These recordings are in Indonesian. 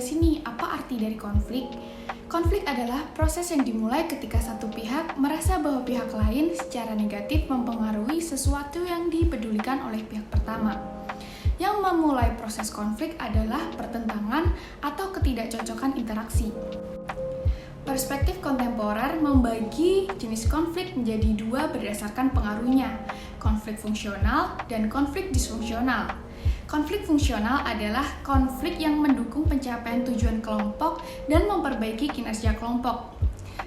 ngejelasin nih apa arti dari konflik. Konflik adalah proses yang dimulai ketika satu pihak merasa bahwa pihak lain secara negatif mempengaruhi sesuatu yang dipedulikan oleh pihak pertama. Yang memulai proses konflik adalah pertentangan atau ketidakcocokan interaksi. Perspektif kontemporer membagi jenis konflik menjadi dua berdasarkan pengaruhnya, konflik fungsional dan konflik disfungsional. Konflik fungsional adalah konflik yang mendukung pencapaian tujuan kelompok dan memperbaiki kinerja kelompok.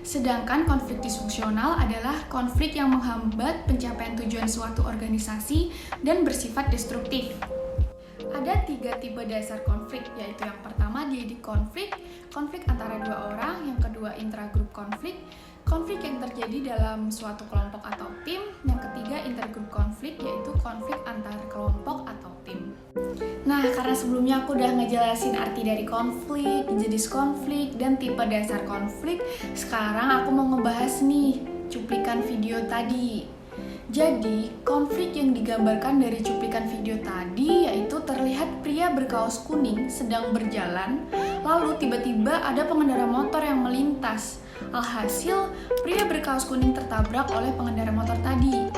Sedangkan konflik disfungsional adalah konflik yang menghambat pencapaian tujuan suatu organisasi dan bersifat destruktif. Ada 3 tipe dasar konflik, yaitu yang pertama dididik konflik antara dua orang, yang kedua intragrup konflik yang terjadi dalam suatu kelompok atau tim, yang ketiga intergrup konflik, yaitu konflik antar kelompok atau tim. Nah, karena sebelumnya aku udah ngejelasin arti dari konflik, jenis konflik, dan tipe dasar konflik, sekarang aku mau ngebahas nih cuplikan video tadi. Jadi, konflik yang digambarkan dari cuplikan video tadi yaitu terlihat pria berkaos kuning sedang berjalan, lalu tiba-tiba ada pengendara motor yang melintas. Alhasil, pria berkaos kuning tertabrak oleh pengendara motor tadi.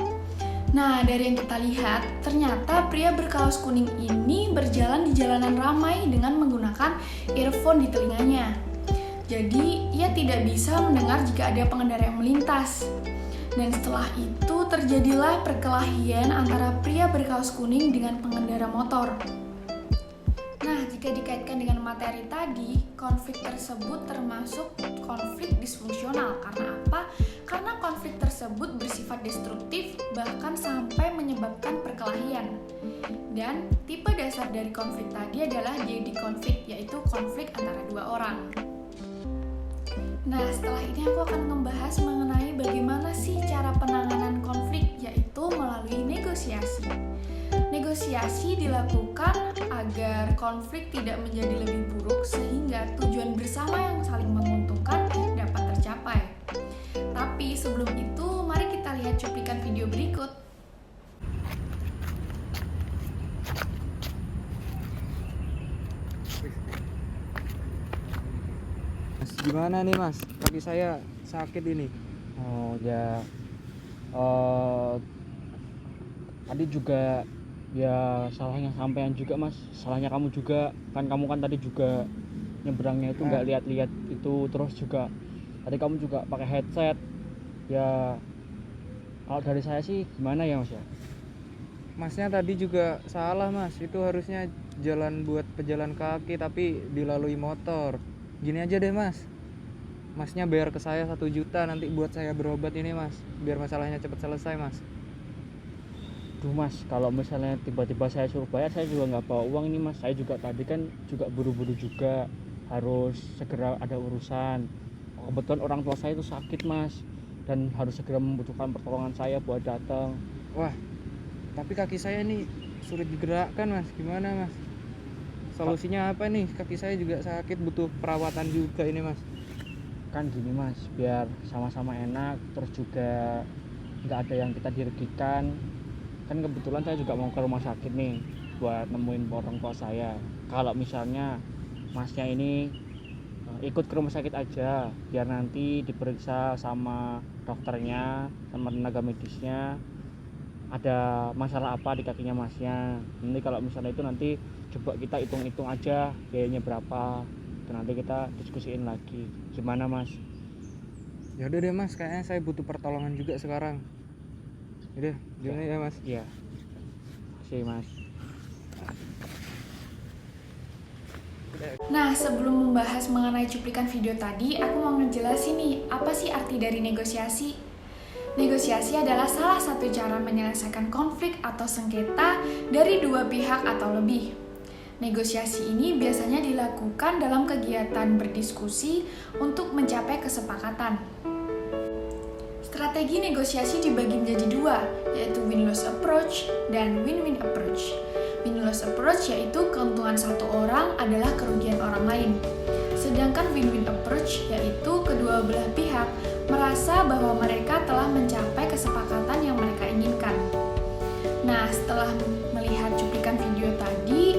Nah, dari yang kita lihat, ternyata pria berkaos kuning ini berjalan di jalanan ramai dengan menggunakan earphone di telinganya. Jadi, ia tidak bisa mendengar jika ada pengendara yang melintas. Dan setelah itu terjadilah perkelahian antara pria berkaos kuning dengan pengendara motor. Nah, jika dikaitkan dengan materi tadi, konflik tersebut termasuk konflik disfungsional. Karena apa? Karena konflik tersebut bersifat destruktif, bahkan sampai menyebabkan perkelahian. Dan tipe dasar dari konflik tadi adalah dididik konflik, yaitu konflik antara dua orang. Nah, setelah ini aku akan membahas mengenai bagaimana sih cara penanganan konflik, yaitu melalui negosiasi. Negosiasi dilakukan agar konflik tidak menjadi lebih buruk sehingga tujuan bersama yang saling menguntungkan dapat tercapai. Tapi sebelum itu, mari kita lihat cuplikan video berikut. Gimana nih mas, kaki saya sakit ini. Oh ya, tadi juga ya salahnya sampean juga mas, salahnya kamu juga kan, kamu kan tadi juga nyebrangnya itu nggak lihat-lihat itu, terus juga tadi kamu juga pakai headset ya. Kalau dari saya sih gimana ya mas ya? Masnya tadi juga salah mas, itu harusnya jalan buat pejalan kaki tapi dilalui motor. Gini aja deh mas, masnya bayar ke saya 1 juta nanti buat saya berobat ini mas, biar masalahnya cepat selesai mas. Duh mas, kalau misalnya tiba-tiba saya suruh bayar, saya juga nggak bawa uang ini mas. Saya juga tadi kan juga buru-buru juga, harus segera ada urusan. Kebetulan orang tua saya itu sakit mas, dan harus segera membutuhkan pertolongan saya buat datang. Wah, tapi kaki saya nih sulit digerakkan mas, gimana mas? Solusinya apa nih? Kaki saya juga sakit, butuh perawatan juga ini mas. Kan gini mas, biar sama-sama enak, terus juga nggak ada yang kita dirugikan. Kan kebetulan saya juga mau ke rumah sakit nih buat nemuin orang tua saya. Kalau misalnya masnya ini ikut ke rumah sakit aja, biar nanti diperiksa sama dokternya, sama tenaga medisnya, ada masalah apa di kakinya masnya. Nanti kalau misalnya itu nanti coba kita hitung-hitung aja biayanya berapa, dan nanti kita diskusiin lagi. Gimana mas? Ya udah deh mas, kayaknya saya butuh pertolongan juga sekarang. Udah, gimana ya mas? Iya. Sih mas. Nah, sebelum membahas mengenai cuplikan video tadi, aku mau ngejelasin nih, apa sih arti dari negosiasi? Negosiasi adalah salah satu cara menyelesaikan konflik atau sengketa dari dua pihak atau lebih. Negosiasi ini biasanya dilakukan dalam kegiatan berdiskusi untuk mencapai kesepakatan. Strategi negosiasi dibagi menjadi dua, yaitu win-loss approach dan win-win approach. Win-loss approach yaitu keuntungan satu orang adalah kerugian orang lain. Sedangkan win-win approach yaitu kedua belah pihak merasa bahwa mereka telah mencapai kesepakatan yang mereka inginkan. Nah, setelah melihat cuplikan video tadi,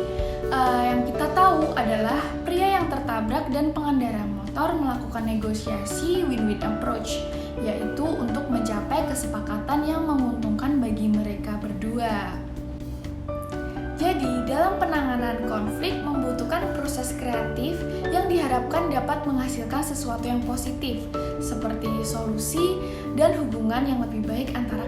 yang kita tahu adalah pria pria yang tertabrak dan pengendara motor melakukan negosiasi win-win approach, yaitu untuk mencapai kesepakatan yang menguntungkan bagi mereka berdua. Jadi, dalam penanganan konflik membutuhkan proses kreatif yang diharapkan dapat menghasilkan sesuatu yang positif, seperti solusi dan hubungan yang lebih baik antara